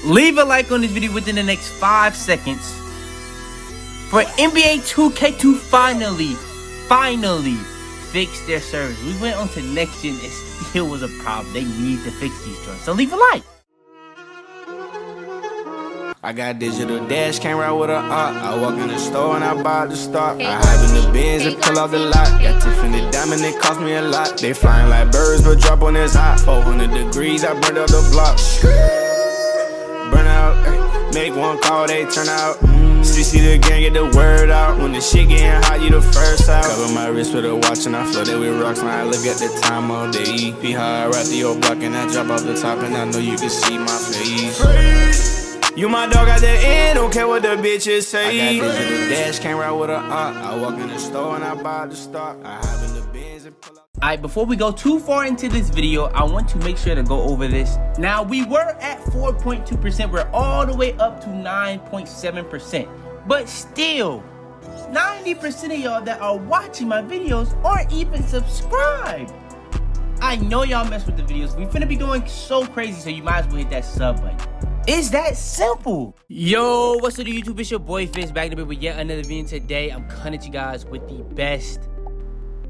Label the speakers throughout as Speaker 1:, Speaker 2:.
Speaker 1: leave a like on this video within the next 5 seconds for NBA 2K to finally fix their servers. We went on to next gen, it still was a problem. They need to fix these joints, so leave a like.
Speaker 2: I got digital dash camera with a op. I walk in the store and I buy the stock. I hide in the bins and pull out the lot. Got Tiffany diamond, it cost me a lot. They flying like birds, but drop on this hot. 400 degrees, I burned up the block. Burn out, make one call, they turn out. CC the gang, get the word out. When the shit getting hot, you the first out. Cover my wrist with a watch and I flood it with rocks. Now I look at the time all day. Be high right through your block and I drop off the top and I know you can see my face. You my dog at the end, don't care what the bitches say. I got digital dash camera with a op. I walk in the store and I buy the stock. I have in the bins and pull out.
Speaker 1: Alright, before we go too far into this video, I want to make sure to go over this. Now, we were at 4.2%. We're all the way up to 9.7%. But still, 90% of y'all that are watching my videos aren't even subscribed. I know y'all mess with the videos. We finna be going so crazy, so you might as well hit that sub button. It's that simple. Yo, what's up, YouTube? It's your boy Fitz back to be with yet another video. Today, I'm coming at you guys with the best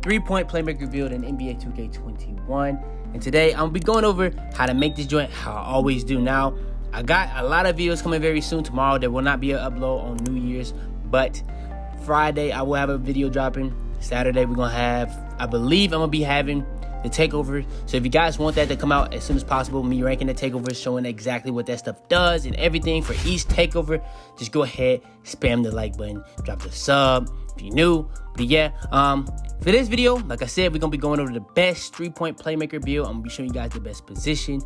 Speaker 1: 3-point playmaker build in NBA 2K21. And today, I'm gonna be going over how to make this joint, how I always do. Now, I got a lot of videos coming very soon. Tomorrow, there will not be an upload on New Year's, but Friday, I will have a video dropping. Saturday, we're gonna have, I believe I'm gonna be having the Takeover. So if you guys want that to come out as soon as possible, me ranking the Takeover, showing exactly what that stuff does and everything for each Takeover, just go ahead, spam the like button, drop the sub if you're new. But yeah, for this video, like I said, we're gonna be going over the best 3-point playmaker build. I'm gonna be showing you guys the best position,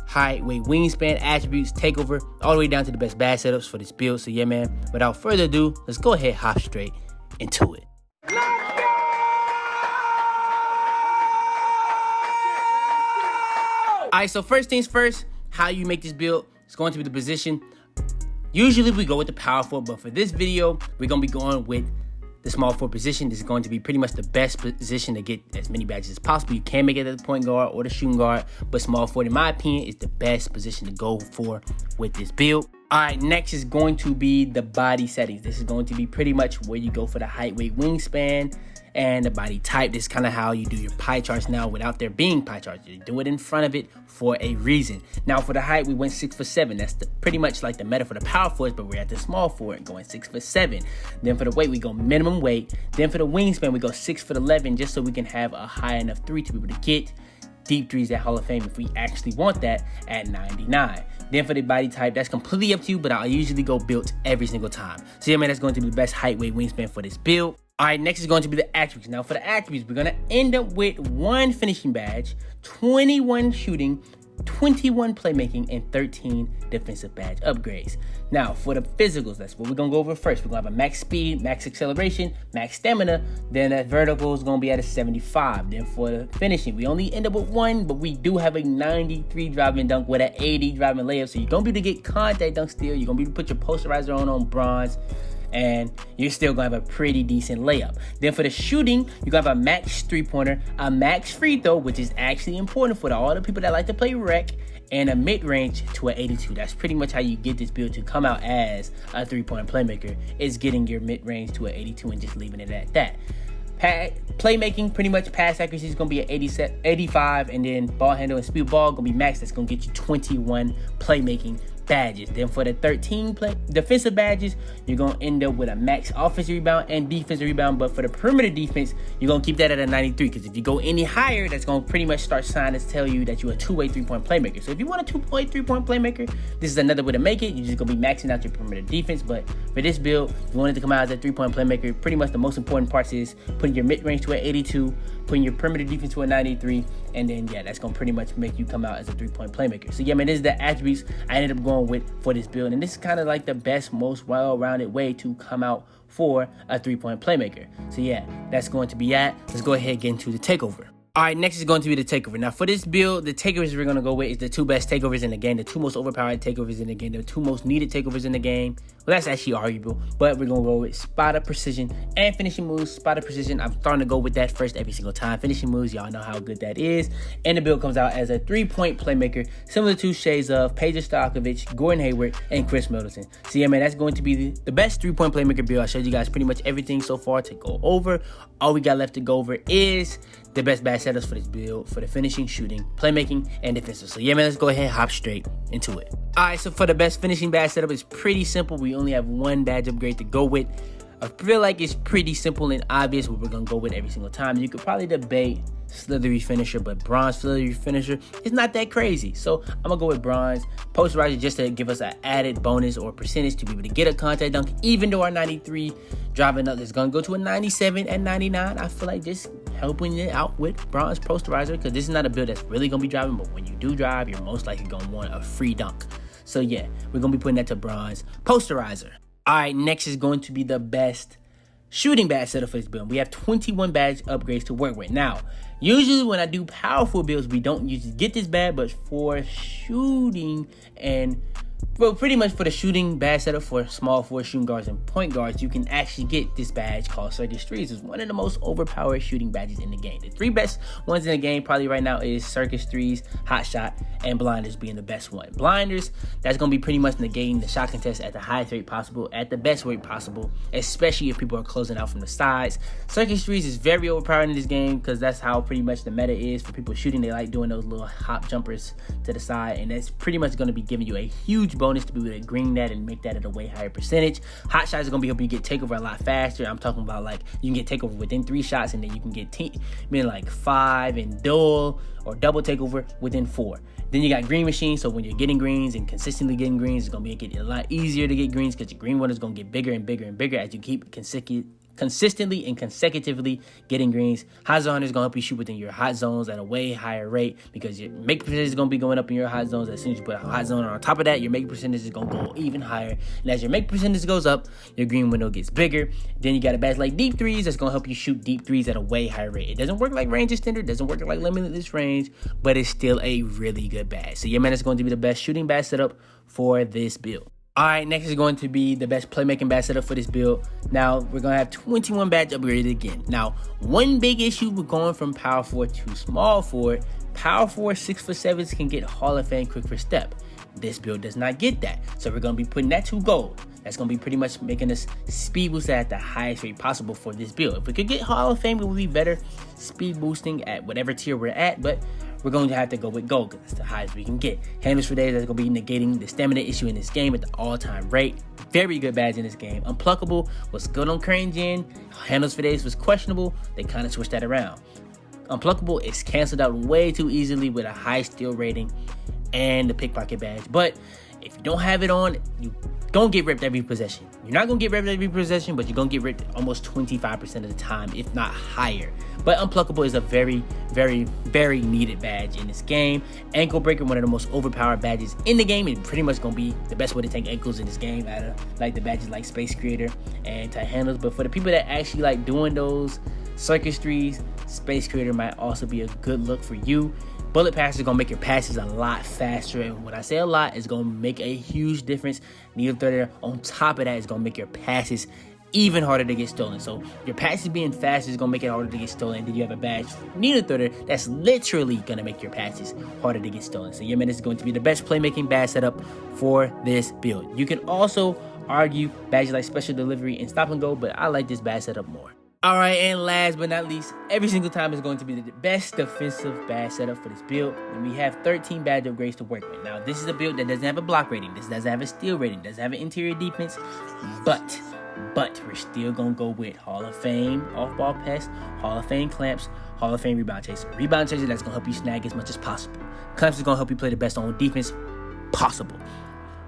Speaker 1: height, weight, wingspan, attributes, Takeover, all the way down to the best badge setups for this build. So yeah, man, without further ado, let's go ahead, hop straight into it. Alright, so first things first, how you make this build is going to be the position. Usually we go with the power forward, but for this video, we're going to be going with the small forward position. This is going to be pretty much the best position to get as many badges as possible. You can make it at the point guard or the shooting guard, but small forward, in my opinion, is the best position to go for with this build. Alright, next is going to be the body settings. This is going to be pretty much where you go for the height, weight, wingspan, and the body type. This is kind of how you do your pie charts now without there being pie charts. You do it in front of it for a reason. Now for the height, we went 6'7". That's pretty much like the meta for the power forwards, but we're at the small forward going 6'7". Then for the weight, we go minimum weight. Then for the wingspan, we go 6'11", just so we can have a high enough three to be able to get deep threes at Hall of Fame if we actually want that at 99. Then for the body type, that's completely up to you, but I'll usually go built every single time. So yeah, man, that's going to be the best height, weight, wingspan for this build. All right, next is going to be the attributes. Now for the attributes, we're going to end up with 1 finishing badge, 21 shooting, 21 playmaking, and 13 defensive badge upgrades. Now for the physicals, that's what we're going to go over first. We're going to have a max speed, max acceleration, max stamina. Then that vertical is going to be at a 75. Then for the finishing, we only end up with 1, but we do have a 93 driving dunk with an 80 driving layup. So you're going to be able to get contact dunk still. You're going to be able to put your posterizer on bronze, and you're still gonna have a pretty decent layup. Then for the shooting, you're gonna have a max three-pointer, a max free throw, which is actually important for all the people that like to play rec, and a mid-range to an 82. That's pretty much how you get this build to come out as a 3-point playmaker, is getting your mid-range to an 82 and just leaving it at that. Playmaking, pretty much pass accuracy is going to be at 85, and then ball handle and speed ball going to be max. That's going to get you 21 playmaking badges. Then for the 13 defensive badges, you're going to end up with a max offensive rebound and defensive rebound. But for the perimeter defense, you're going to keep that at a 93, because if you go any higher, that's going to pretty much start signs to tell you that you're a two-way 3-point playmaker. So if you want a 2-way 3-point playmaker, this is another way to make it. You're just going to be maxing out your perimeter defense. But for this build, you want it to come out as a 3-point playmaker. Pretty much the most important parts is putting your mid-range to an 82, putting your perimeter defense to a 93, and then yeah, that's gonna pretty much make you come out as a 3-point playmaker. So yeah, man, this is the attributes I ended up going with for this build, and this is kind of like the best, most well-rounded way to come out for a 3-point playmaker. So yeah, that's going to be that. Let's go ahead and get into the takeover. All right, next is going to be the Takeover. Now, for this build, the Takeovers we're going to go with is the 2 best Takeovers in the game, the 2 most overpowered Takeovers in the game, the 2 most needed Takeovers in the game. Well, that's actually arguable, but we're going to go with Spotter Precision and Finishing Moves. Spotter Precision, I'm starting to go with that first every single time. Finishing Moves, y'all know how good that is. And the build comes out as a 3-point playmaker, similar to shades of Pedro Stojakovic, Gordon Hayward, and Chris Middleton. So, yeah, man, that's going to be the best 3-point playmaker build. I showed you guys pretty much everything so far to go over. All we got left to go over is the best badge setups for this build, for the finishing, shooting, playmaking, and defensive. So yeah, man, let's go ahead and hop straight into it. All right, so for the best finishing badge setup, it's pretty simple. We only have 1 badge upgrade to go with. I feel like it's pretty simple and obvious what we're gonna go with every single time. You could probably debate Slithery Finisher, but Bronze Slithery Finisher is not that crazy. So I'm gonna go with Bronze Posterizer just to give us an added bonus or percentage to be able to get a contact dunk, even though our 93 driving up is gonna go to a 97 and 99. I feel like just helping it out with Bronze Posterizer, because this is not a build that's really gonna be driving, but when you do drive, you're most likely gonna want a free dunk. So yeah, we're gonna be putting that to Bronze Posterizer. All right, next is going to be the best shooting badge setup for this build. We have 21 badge upgrades to work with. Now, usually when I do powerful builds, we don't usually get this badge, but for shooting and well, pretty much for the shooting badge setup for small forward shooting guards and point guards, you can actually get this badge called Circus Threes. It's one of the most overpowered shooting badges in the game. The 3 best ones in the game probably right now is Circus Threes, Hot Shot, and Blinders being the best one. Blinders, that's going to be pretty much negating the shot contest at the highest rate possible, at the best rate possible, especially if people are closing out from the sides. Circus Threes is very overpowered in this game because that's how pretty much the meta is for people shooting. They like doing those little hop jumpers to the side, and that's pretty much going to be giving you a huge bonus to be able to green that and make that at a way higher percentage. Hot shots are going to be helping you get takeover a lot faster. I'm talking about like you can get takeover within 3 shots, and then you can get like 5 and dual or double takeover within 4. Then you got green machine, so when you're getting greens and consistently getting greens, it's going to make it a lot easier to get greens because your green one is going to get bigger and bigger and bigger as you keep consistently and consecutively getting greens. Hot zone is going to help you shoot within your hot zones at a way higher rate because your make percentage is going to be going up in your hot zones. As soon as you put a hot zone on top of that, your make percentage is going to go even higher. And as your make percentage goes up, your green window gets bigger. Then you got a badge like Deep Threes that's going to help you shoot deep threes at a way higher rate. It doesn't work like range extender, doesn't work like limitless range, but it's still a really good badge. So yeah, man, it's going to be the best shooting badge setup for this build. All right, next is going to be the best playmaking badge setup for this build. Now, we're going to have 21 badge upgraded again. Now, one big issue with going from power forward to small forward, power forward 6'7" can get Hall of Fame quick for step. This build does not get that. So we're going to be putting that to gold. That's going to be pretty much making us speed boost at the highest rate possible for this build. If we could get Hall of Fame, it would be better speed boosting at whatever tier we're at, but we're going to have to go with gold because that's the highest we can get. Handles for days, that's going to be negating the stamina issue in this game at the all-time rate. Very good badge in this game. Unpluckable was good on current gen. Handles for days was questionable. They kind of switched that around. Unpluckable is canceled out way too easily with a high steal rating and the pickpocket badge. But if you don't have it on, you don't get ripped every possession. You're not going to get ripped every possession, but you're going to get ripped almost 25% of the time, if not higher. But Unpluckable is a very, very, very needed badge in this game. Ankle Breaker, one of the most overpowered badges in the game. It's pretty much going to be the best way to take ankles in this game out of like the badges like Space Creator and Tight Handles. But for the people that actually like doing those Circus Threes, Space Creator might also be a good look for you. Bullet Pass is going to make your passes a lot faster, and when I say a lot, it's going to make a huge difference. Needle Threader on top of that is going to make your passes even harder to get stolen. So your passes being fast is going to make it harder to get stolen. Then you have a badge, Needle Threader, that's literally going to make your passes harder to get stolen. So yeah, man, this is going to be the best playmaking badge setup for this build. You can also argue badges like Special Delivery and Stop and Go, but I like this badge setup more. All right, and last but not least, every single time is going to be the best defensive badge setup for this build. And we have 13 badge upgrades to work with. Now, this is a build that doesn't have a block rating. This doesn't have a steal rating. Doesn't have an interior defense. But we're still going to go with Hall of Fame off-ball pest, Hall of Fame clamps, Hall of Fame rebound chaser. Rebound chaser, that's going to help you snag as much as possible. Clamps is going to help you play the best on defense possible.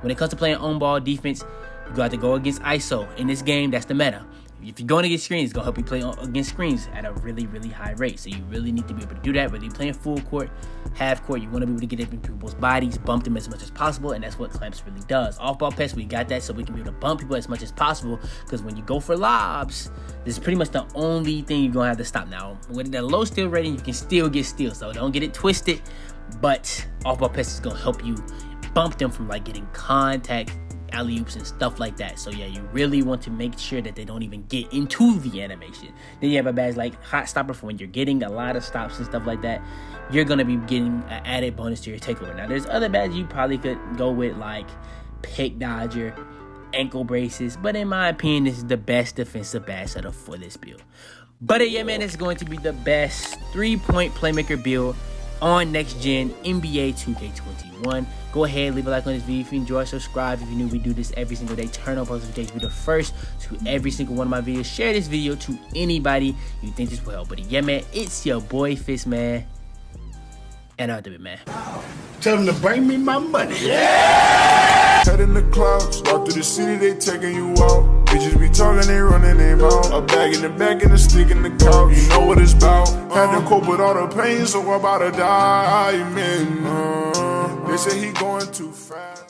Speaker 1: When it comes to playing on-ball defense, you got to go against ISO. In this game, that's the meta. if you're going to get screens, it's going to help you play against screens at a really, really high rate. So you really need to be able to do that. Whether you're playing full court, half court, you want to be able to get up in people's bodies, bump them as much as possible, and that's what clamps really does. Off-ball pest, we got that so we can be able to bump people as much as possible, because when you go for lobs, this is pretty much the only thing you're going to have to stop. Now, with the low steal rating, you can still get steals, so don't get it twisted, but off-ball pest is going to help you bump them from like getting contact, alley-oops and stuff like that. So yeah, you really want to make sure that they don't even get into the animation. Then you have a badge like Hot Stopper for when you're getting a lot of stops and stuff like that. You're going to be getting an added bonus to your takeover. Now there's other badges you probably could go with, like Pick Dodger, Ankle Braces, but in my opinion, this is the best defensive badge setup for this build. But yeah, man, it's going to be the best 3-point playmaker build on next gen NBA 2K21. Go ahead, leave a like on this video if you enjoy, subscribe if you're new. We do this every single day. Turn on post notifications, be the first to every single one of my videos. Share this video to anybody you think this will help. But yeah, man, it's your boy Fitz, man, and out there, man.
Speaker 3: Tell them to bring me my money.
Speaker 4: Yeah! Head in the clouds, walk through the city, they taking you out. Bitches be talking, they running, they mouth. A bag in the back and a stick in the couch. You know what it's about. Had to cope with all the pain, so I'm about to die, man. They say he going too fast.